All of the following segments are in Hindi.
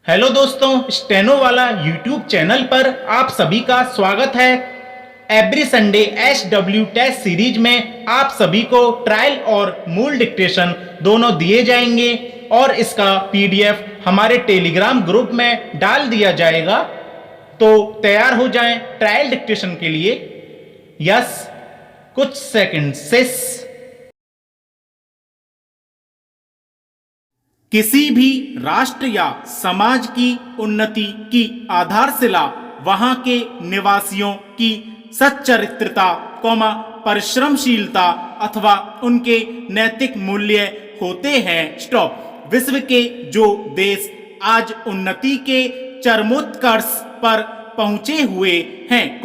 हेलो दोस्तों, स्टेनो वाला यूट्यूब चैनल पर आप सभी का स्वागत है। Every Sunday SW test series में आप सभी को ट्रायल और मूल डिक्टेशन दोनों दिए जाएंगे और इसका PDF हमारे टेलीग्राम ग्रुप में डाल दिया जाएगा। तो तैयार हो जाएं ट्रायल डिक्टेशन के लिए। यस, कुछ सेकंड से किसी भी राष्ट्र या समाज की उन्नति की आधारशिला वहां के निवासियों की सच्चरित्रता, परिश्रमशीलता अथवा उनके नैतिक मूल्य होते हैं। स्टॉप। विश्व के जो देश आज उन्नति के चरमोत्कर्ष पर पहुंचे हुए हैं,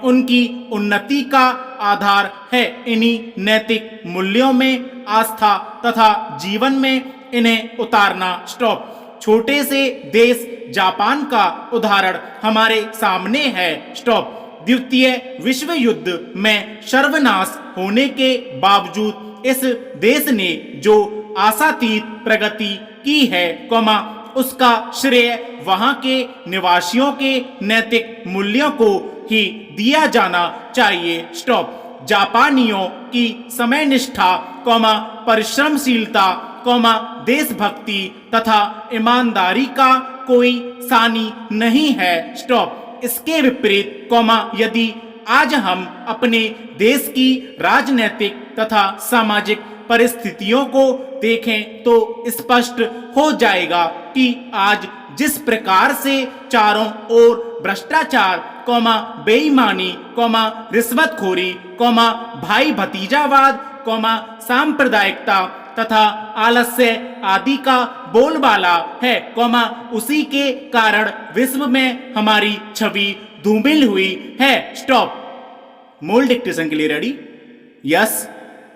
उनकी उन्नति का आधार है इन्हीं नैतिक मूल्यों में आस्था तथा जीवन में इन्हें उतारना। स्टॉप। छोटे से देश जापान का उदाहरण हमारे सामने है। स्टॉप। द्वितीय विश्व युद्ध में सर्वनाश होने के बावजूद इस देश ने जो आशातीत प्रगति की है, उसका श्रेय वहां के निवासियों के नैतिक मूल्यों को ही दिया जाना चाहिए। स्टॉप। जापानियों की समय निष्ठा, परिश्रमशीलता, देशभक्ति तथा ईमानदारी का कोई सानी नहीं है। स्टॉप। इसके विपरीत, यदि आज हम अपने देश की राजनीतिक तथा सामाजिक परिस्थितियों को देखें तो स्पष्ट हो जाएगा कि आज जिस प्रकार से चारों ओर भ्रष्टाचार, बेईमानी, रिश्वतखोरी, भाई भतीजावाद, सांप्रदायिकता तथा आलस्य आदि का बोलबाला है, उसी के कारण विश्व में हमारी छवि धूमिल हुई है। स्टॉप। मूल डिक्टेशन के लिए रेडी? यस,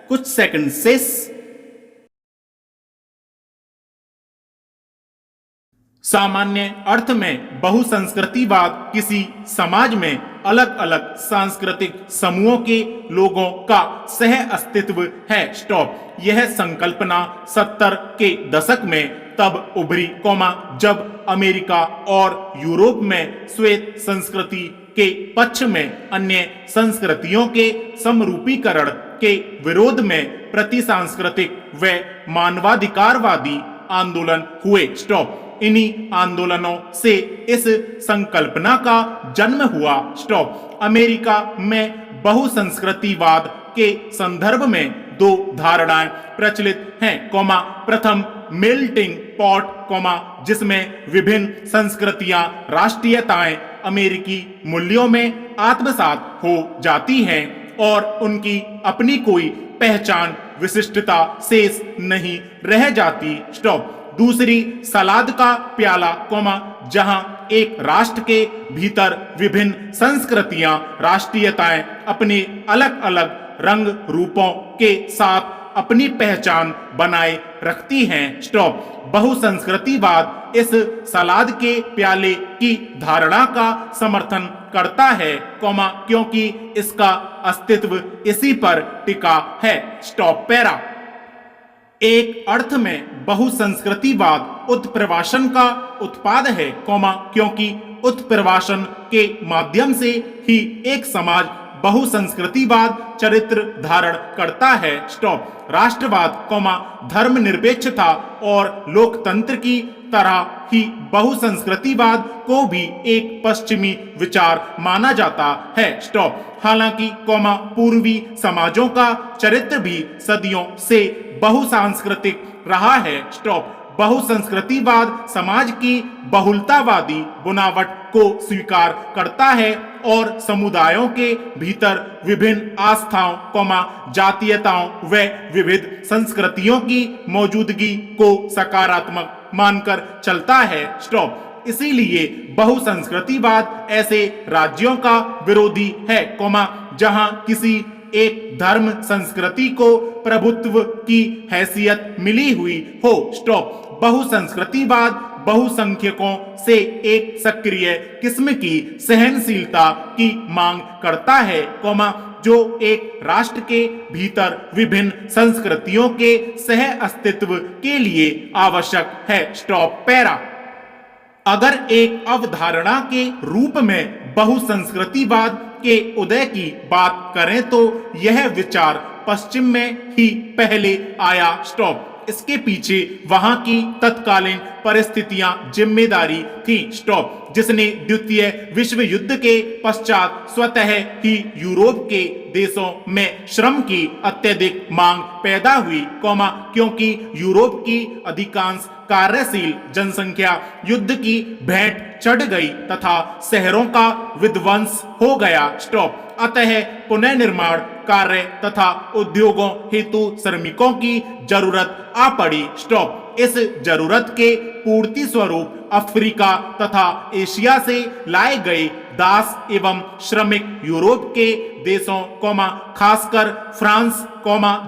कुछ सेकंड से सामान्य अर्थ में बहुसंस्कृतिवाद किसी समाज में अलग अलग सांस्कृतिक समूहों के लोगों का सह अस्तित्व है। स्टॉप। यह संकल्पना 70 के दशक में तब उभरी, जब अमेरिका और यूरोप में श्वेत संस्कृति के पक्ष में अन्य संस्कृतियों के समरूपीकरण के विरोध में प्रतिसांस्कृतिक व मानवाधिकारवादी आंदोलन हुए। स्टॉप। इन्हीं आंदोलनों से इस संकल्पना का जन्म हुआ। स्टॉप। अमेरिका में बहुसंस्कृतिवाद के संदर्भ में दो धारणाएं प्रचलित हैं, प्रथम मेल्टिंग पॉट, जिसमें विभिन्न संस्कृतियां, राष्ट्रीयताएं अमेरिकी मूल्यों में आत्मसात हो जाती हैं और उनकी अपनी कोई पहचान, विशिष्टता शेष नहीं रह जाती। स्टॉप। दूसरी सलाद का प्याला, जहां एक राष्ट्र के भीतर विभिन्न संस्कृतियां, राष्ट्रीयताएं अपने अलग अलग रंग रूपों के साथ अपनी पहचान बनाए रखती हैं। स्टॉप। बहुसंस्कृतिवाद इस सलाद के प्याले की धारणा का समर्थन करता है, क्योंकि इसका अस्तित्व इसी पर टिका है। Stop para. एक अर्थ में बहुसंस्कृतिवाद उत्प्रवासन का उत्पाद है, क्योंकि उत्प्रवासन के माध्यम से ही एक समाज बहुसंस्कृतिवाद चरित्र धारण करता है। स्टॉप। राष्ट्रवाद, धर्मनिरपेक्षता और लोकतंत्र की तरह ही बहुसंस्कृतिवाद को भी एक पश्चिमी विचार माना जाता है। स्टॉप। हालांकि, पूर्वी समाजों का चरित्र भी सदियों से बहुसांस्कृतिक रहा है। स्टॉप। बहुसंस्कृतिवाद समाज की बहुलतावादी बुनावट को स्वीकार करता है और समुदायों के भीतर विभिन्न आस्थाओं, जातीयताओं व विविध संस्कृतियों की मौजूदगी को सकारात्मक मानकर चलता है। स्टॉप। इसीलिए बहुसंस्कृतिवाद ऐसे राज्यों का विरोधी है, जहां किसी एक धर्म संस्कृति को प्रभुत्व की हैसियत मिली हुई हो। स्टॉप। बहुसंस्कृतिवाद बहुसंख्यकों से एक सक्रिय किस्म की सहनशीलता की मांग करता है, जो एक राष्ट्र के भीतर विभिन्न संस्कृतियों के सह अस्तित्व के लिए आवश्यक है। Stop para. अगर एक अवधारणा के रूप में बहुसंस्कृतिवाद के उदय की बात करें तो यह विचार पश्चिम में ही पहले आया। स्टॉप। इसके पीछे वहां की तत्कालीन परिस्थितियां जिम्मेदारी थी। स्टॉप। जिसने द्वितीय विश्व युद्ध के पश्चात स्वतः ही यूरोप के देशों में श्रम की अत्यधिक मांग पैदा हुई, क्योंकि यूरोप की अधिकांश कार्यशील जनसंख्या युद्ध की भेंट चढ़ गई तथा शहरों का विध्वंस हो गया। स्टॉप। अतः पुनर्निर्माण कार्य तथा उद्योगों हेतु श्रमिकों की जरूरत आ पड़ी। स्टॉप। इस जरूरत के पूर्ति स्वरूप अफ्रीका तथा एशिया से लाए गए दास एवं श्रमिक यूरोप के देशों, खासकर फ्रांस,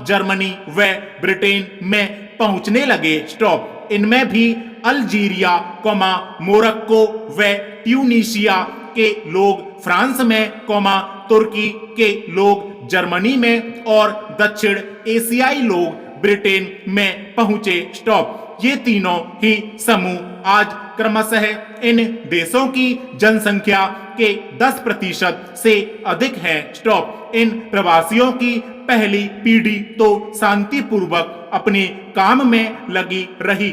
जर्मनी व ब्रिटेन में पहुंचने लगे। स्टॉप। इनमें भी अल्जीरिया, मोरक्को व ट्यूनीशिया के लोग फ्रांस में, तुर्की के लोग जर्मनी में और दक्षिण एशियाई लोग ब्रिटेन में पहुंचे। स्टॉप। ये तीनों ही समूह आज क्रमशः इन देशों की जनसंख्या के 10% से अधिक हैं। स्टॉप। इन प्रवासियों की पहली पीढ़ी तो शांतिपूर्वक अपने काम में लगी रही,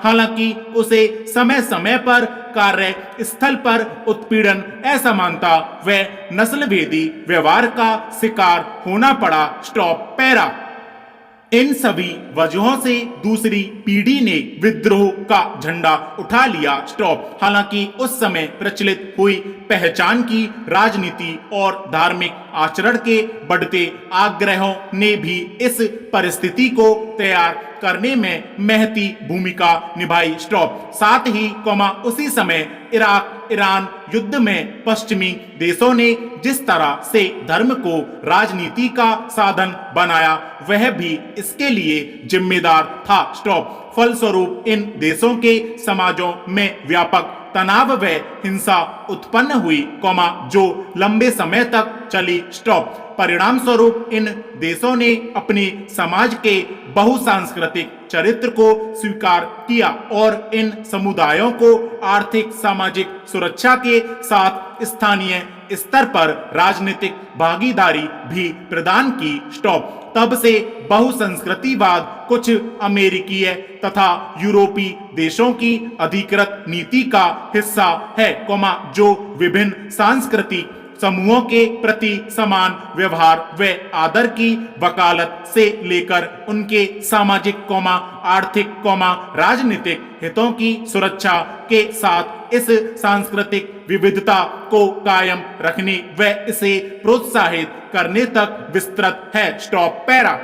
हालांकि उसे समय समय पर कार्य स्थल पर उत्पीड़न, असमानता व नस्लभेदी व्यवहार का शिकार होना पड़ा। स्टॉप। पैरा। इन सभी वजहों से दूसरी पीढ़ी ने विद्रोह का झंडा उठा लिया। स्टॉप। हालांकि उस समय प्रचलित हुई पहचान की राजनीति और धार्मिक आचरण के बढ़ते आग्रहों ने भी इस परिस्थिति को तैयार करने में महती भूमिका निभाई। स्टॉप। साथ ही उसी समय इराक ईरान युद्ध में पश्चिमी देशों ने जिस तरह से धर्म को राजनीति का साधन बनाया वह भी इसके लिए जिम्मेदार था। स्टॉप। फलस्वरूप इन देशों के समाजों में व्यापक तनाव व हिंसा उत्पन्न हुई, जो लंबे समय तक चली। स्टॉप। परिणाम स्वरूप इन देशों ने अपने समाज के बहुसांस्कृतिक चरित्र को स्वीकार किया और इन समुदायों को आर्थिक सामाजिक सुरक्षा के साथ स्थानीय स्तर पर राजनीतिक भागीदारी भी प्रदान की। स्टॉप। तब से बहुसंस्कृतिवाद कुछ अमेरिकीय तथा यूरोपीय देशों की अधिकृत नीति का हिस्सा है, जो विभिन्न सांस्कृतिक समूहों के प्रति समान व्यवहार व आदर की वकालत से लेकर उनके सामाजिक, आर्थिक, राजनीतिक हितों की सुरक्षा के साथ इस सांस्कृतिक विविधता को कायम रखने व इसे प्रोत्साहित करने तक विस्तृत है। स्टॉप। पैरा।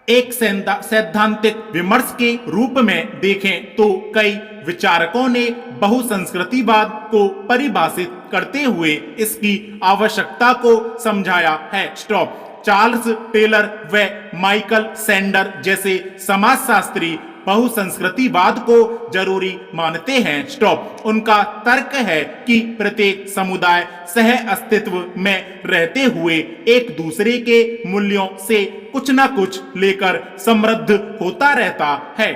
एक सैद्धांतिक विमर्श के रूप में देखें तो कई विचारकों ने बहुसंस्कृतिवाद को परिभाषित करते हुए इसकी आवश्यकता को समझाया है। स्टॉप। चार्ल्स टेलर व माइकल सैंडर जैसे समाजशास्त्री बहुसंस्कृतिवाद को जरूरी मानते हैं। स्टॉप। उनका तर्क है कि प्रत्येक समुदाय सह अस्तित्व में रहते हुए एक दूसरे के मूल्यों से कुछ न कुछ लेकर समृद्ध होता रहता है,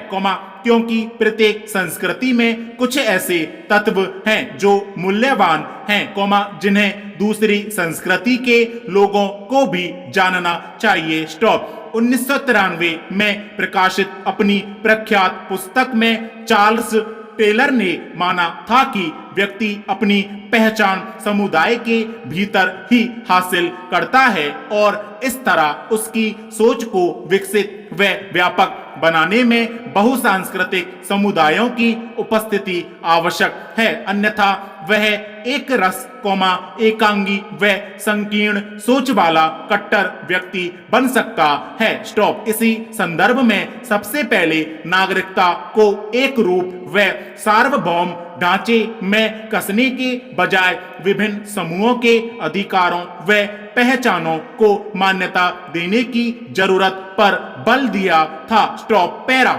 क्योंकि प्रत्येक संस्कृति में कुछ ऐसे तत्व हैं जो मूल्यवान हैं, जिन्हें दूसरी संस्कृति के लोगों को भी जानना चाहिए। स्टॉप। 1993 में प्रकाशित अपनी प्रख्यात पुस्तक में चार्ल्स टेलर ने माना था कि व्यक्ति अपनी पहचान समुदाय के भीतर ही हासिल करता है और इस तरह उसकी सोच को विकसित व व्यापक बनाने में बहुसांस्कृतिक समुदायों की उपस्थिति आवश्यक है, अन्यथा वह एक रस, एकांगी व संकीर्ण सोच वाला कट्टर व्यक्ति बन सकता है। स्टॉप। इसी संदर्भ में सबसे पहले नागरिकता को एक रूप व सार्वभौम ढांचे में कसने के बजाय विभिन्न समूहों के अधिकारों व पहचानों को मान्यता देने की जरूरत पर बल दिया था। स्टॉप। पैरा।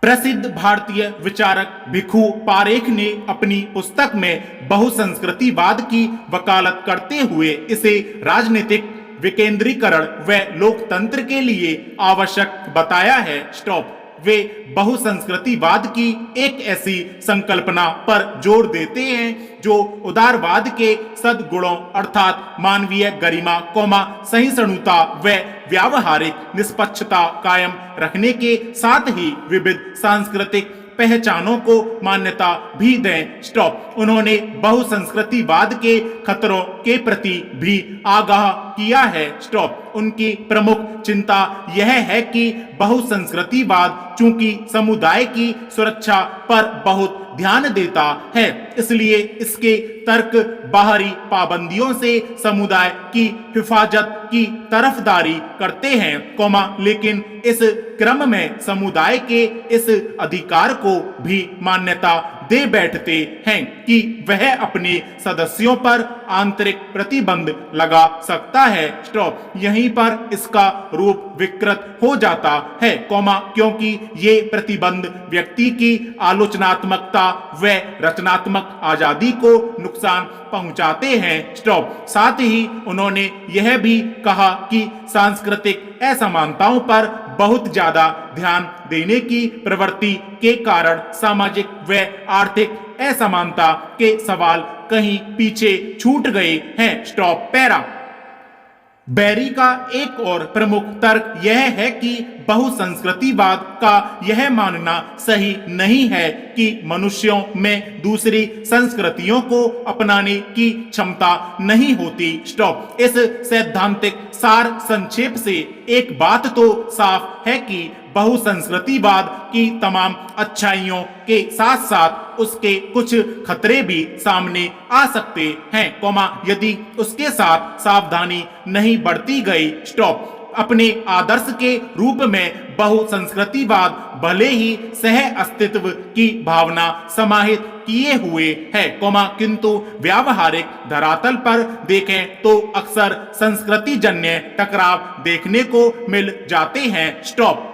प्रसिद्ध भारतीय विचारक भिखु पारेख ने अपनी पुस्तक में बहुसंस्कृतिवाद की वकालत करते हुए इसे राजनीतिक विकेंद्रीकरण व लोकतंत्र के लिए आवश्यक बताया है। स्टॉप। वे बहुसंस्कृतिवाद की एक ऐसी संकल्पना पर जोर देते हैं जो उदारवाद के सद्गुणों अर्थात मानवीय गरिमा, सहिष्णुता व व्यावहारिक निष्पक्षता कायम रखने के साथ ही विविध सांस्कृतिक पहचानों को मान्यता भी दें। स्टॉप। उन्होंने बहुसंस्कृतिवाद के खतरों के प्रति भी आगाह किया है। स्टॉप। उनकी प्रमुख चिंता यह है कि बहुसंस्कृतिवाद चूंकि समुदाय की सुरक्षा पर बहुत ध्यान देता है, इसलिए इसके तर्क बाहरी पाबंदियों से समुदाय की हिफाजत की तरफदारी करते हैं, लेकिन इस क्रम में समुदाय के इस अधिकार को भी मान्यता दे बैठते हैं कि वह अपने सदस्यों पर आंतरिक प्रतिबंध लगा सकता है। स्टॉप। यहीं पर इसका रूप विकृत हो जाता है, क्योंकि ये प्रतिबंध व्यक्ति की आलोचनात्मकता व रचनात्मक आजादी को नुकसान पहुंचाते हैं। स्टॉप। साथ ही उन्होंने यह भी कहा कि सांस्कृतिक असमानताओं पर बहुत ज्यादा ध्यान देने की प्रवृत्ति के कारण सामाजिक व आर्थिक असमानता के सवाल कहीं पीछे छूट गए हैं। Stop para. बेरी का एक और प्रमुख तर्क यह है कि बहुसंस्कृतिवाद का यह मानना सही नहीं है कि मनुष्यों में दूसरी संस्कृतियों को अपनाने की क्षमता नहीं होती। स्टॉप। इस सैद्धांतिक सार संक्षेप से एक बात तो साफ है कि बहुसंस्कृतिवाद की तमाम अच्छाइयों के साथ साथ उसके कुछ खतरे भी सामने आ सकते हैं, यदि उसके साथ सावधानी नहीं बरती गई। स्टॉप। अपने आदर्श के रूप में बहुसंस्कृतिवाद भले ही सह अस्तित्व की भावना समाहित किए हुए है, किंतु व्यावहारिक धरातल पर देखें तो अक्सर संस्कृति जन्य टकराव देखने को मिल जाते हैं। स्टॉप।